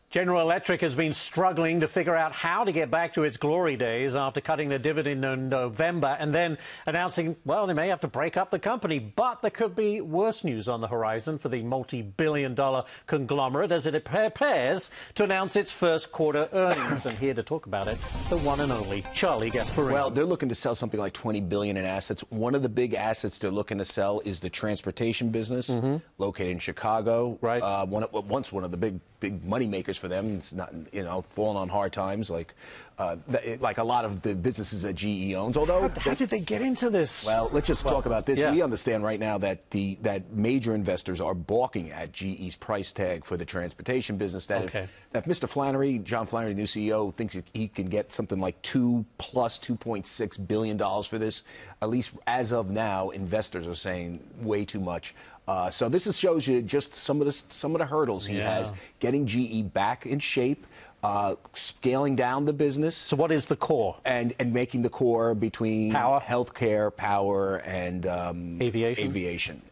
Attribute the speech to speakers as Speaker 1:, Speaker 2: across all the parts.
Speaker 1: General Electric has been struggling to figure out how to get back to its glory days after cutting their dividend in November and then announcing, well, they may have to break up the company. But there could be worse news on the horizon for the multi-billion-dollar conglomerate as it prepares to announce its first quarter earnings. And here to talk about it, the one and only Charlie Gasparino.
Speaker 2: Well, they're looking to sell something like $20 billion in assets. One of the big assets they're looking to sell is the transportation business located in Chicago.
Speaker 1: Right.
Speaker 2: Once one of the big money makers for them. It's not, falling on hard times like a lot of the businesses that GE owns. Although,
Speaker 1: how did they get into this?
Speaker 2: Well, let's just talk about this.
Speaker 1: Yeah.
Speaker 2: We understand right now that that major investors are balking at GE's price tag for the transportation business. That if Mr. Flannery, John Flannery, the new CEO, thinks he can get something like $2.6 billion for this, at least as of now, investors are saying way too much. So this shows you just some of the hurdles he has, getting GE back in shape, scaling down the business.
Speaker 1: So what is the core?
Speaker 2: And making the core between healthcare, power, and aviation.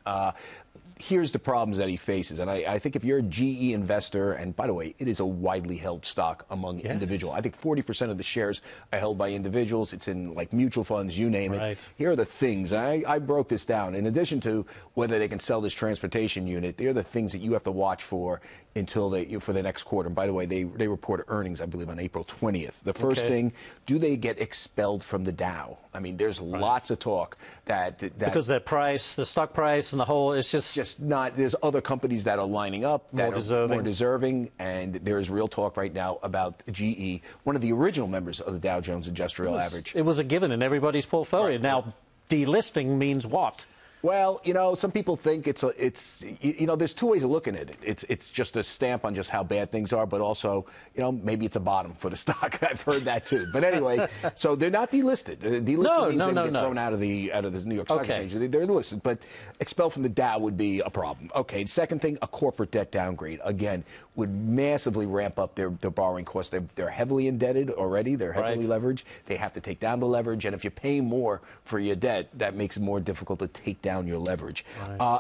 Speaker 2: Here's the problems that he faces, and I think if you're a GE investor, and by the way, it is a widely held stock among individuals. I think 40% of the shares are held by individuals. It's in like mutual funds, you name it. Here are the things. I broke this down. In addition to whether they can sell this transportation unit, there are the things that you have to watch for until for the next quarter. And by the way, they report earnings, I believe, on April 20th. The first thing, do they get expelled from the Dow? I mean, there's lots of talk that
Speaker 1: because their price, the stock price, and the whole, it's just
Speaker 2: not. There's other companies that are lining up that
Speaker 1: are
Speaker 2: more deserving, and there is real talk right now about GE, one of the original members of the Dow Jones Industrial Average.
Speaker 1: It was a given in everybody's portfolio. Now, delisting means what?
Speaker 2: Well, some people think there's two ways of looking at it. It's just a stamp on just how bad things are, but also, maybe it's a bottom for the stock. I've heard that too. But anyway, so they're not delisted. Delisted means they get thrown out of the New York Stock Exchange. They're listed, but expelled from the Dow would be a problem. Okay. Second thing, a corporate debt downgrade again would massively ramp up their borrowing costs. They're heavily indebted already. They're heavily leveraged. They have to take down the leverage, and if you pay more for your debt, that makes it more difficult to take down your leverage.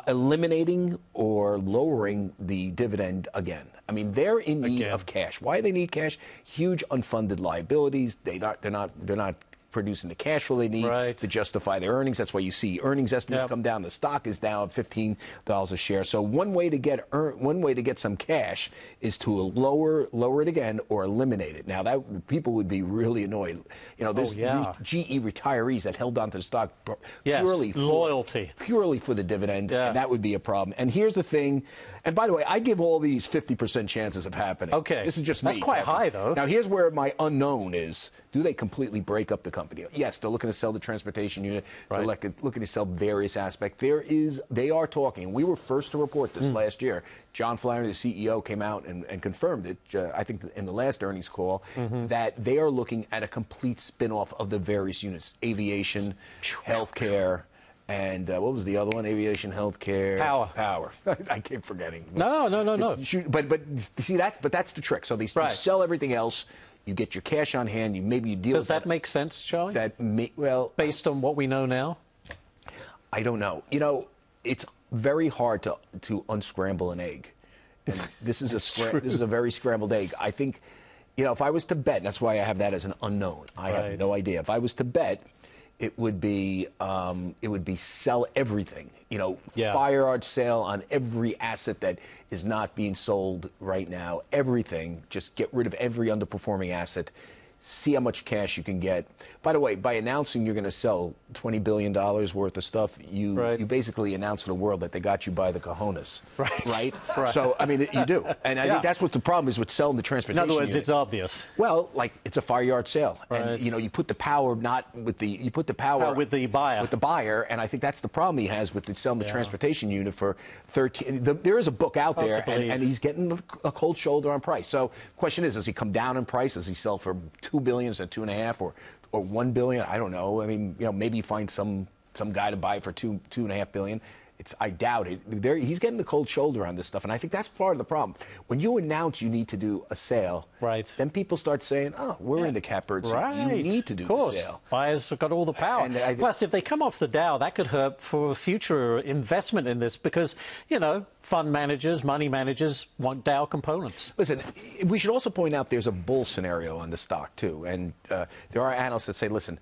Speaker 2: Eliminating or lowering the dividend again. I mean, they're in need of cash. Why do they need cash? Huge unfunded liabilities. They're not producing the cash flow they need to justify their earnings. That's why you see earnings estimates come down. The stock is down $15 a share. So one way to get some cash is to lower it again or eliminate it. Now that people would be really annoyed. There's GE retirees that held on to the stock purely for the dividend, and that would be a problem. And here's the thing. And by the way, I give all these 50% chances of happening.
Speaker 1: Okay,
Speaker 2: this is just me.
Speaker 1: That's quite high, though.
Speaker 2: Now here's where my unknown is. Do they completely break up the company? Yes, they're looking to sell the transportation unit. They're looking to sell various aspects. They are talking. We were first to report this last year. John Flannery, the CEO, came out and confirmed it, I think in the last earnings call, that they are looking at a complete spin-off of the various units, aviation, healthcare, and what was the other one? Aviation, healthcare, power. I keep forgetting.
Speaker 1: No.
Speaker 2: But see, that's the trick. So they sell everything else. You get your cash on hand. Maybe you deal.
Speaker 1: Does that make sense, Charlie? Based on what we know now,
Speaker 2: I don't know. It's very hard to unscramble an egg, and this is a very scrambled egg. I think, if I was to bet, and that's why I have that as an unknown. I have no idea. If I was to bet, it would be sell everything. Fire art sale on every asset that is not being sold right now. Everything. Just get rid of every underperforming asset. See how much cash you can get. By the way, by announcing you're going to sell $20 billion worth of stuff, you basically announce to the world that they got you by the cojones. Right? So, I mean, you do. And I think that's what the problem is with selling the transportation
Speaker 1: In other words,
Speaker 2: unit.
Speaker 1: It's obvious.
Speaker 2: Well, it's a fire yard sale. And, you put the power with the buyer. With the buyer, and I think that's the problem he has with selling the transportation unit for 13. There is a book out there, and he's getting a cold shoulder on price. So, question is, does he come down in price? Does he sell for $2 billion instead of $2.5 or $1 billion? I don't know. I mean, maybe you find some guy to buy it for $2.5 billion. I doubt it. He's getting the cold shoulder on this stuff, and I think that's part of the problem. When you announce you need to do a sale,
Speaker 1: right,
Speaker 2: then people start saying, "Oh, we're in the catbird seat.
Speaker 1: Right.
Speaker 2: You need to do
Speaker 1: the
Speaker 2: sale."
Speaker 1: Buyers have got all the power. Plus, if they come off the Dow, that could hurt for future investment in this because, you know, fund managers, money managers want Dow components.
Speaker 2: Listen, we should also point out there's a bull scenario on the stock too, and there are analysts that say, "Listen,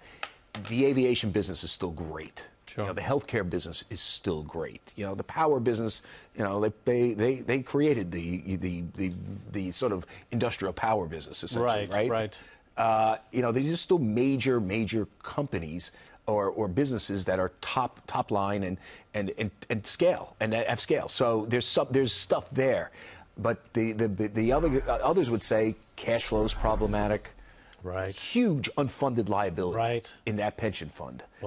Speaker 2: the aviation business is still great."
Speaker 1: Sure.
Speaker 2: You know, the healthcare business is still great. You know, the power business, you know, they created the sort of industrial power business, essentially, right? You know, these are still major companies or businesses that are top line and scale and have scale. So there's stuff there, but the others would say cash flow is problematic.
Speaker 1: Right.
Speaker 2: Huge unfunded liability
Speaker 1: right.
Speaker 2: in that pension fund.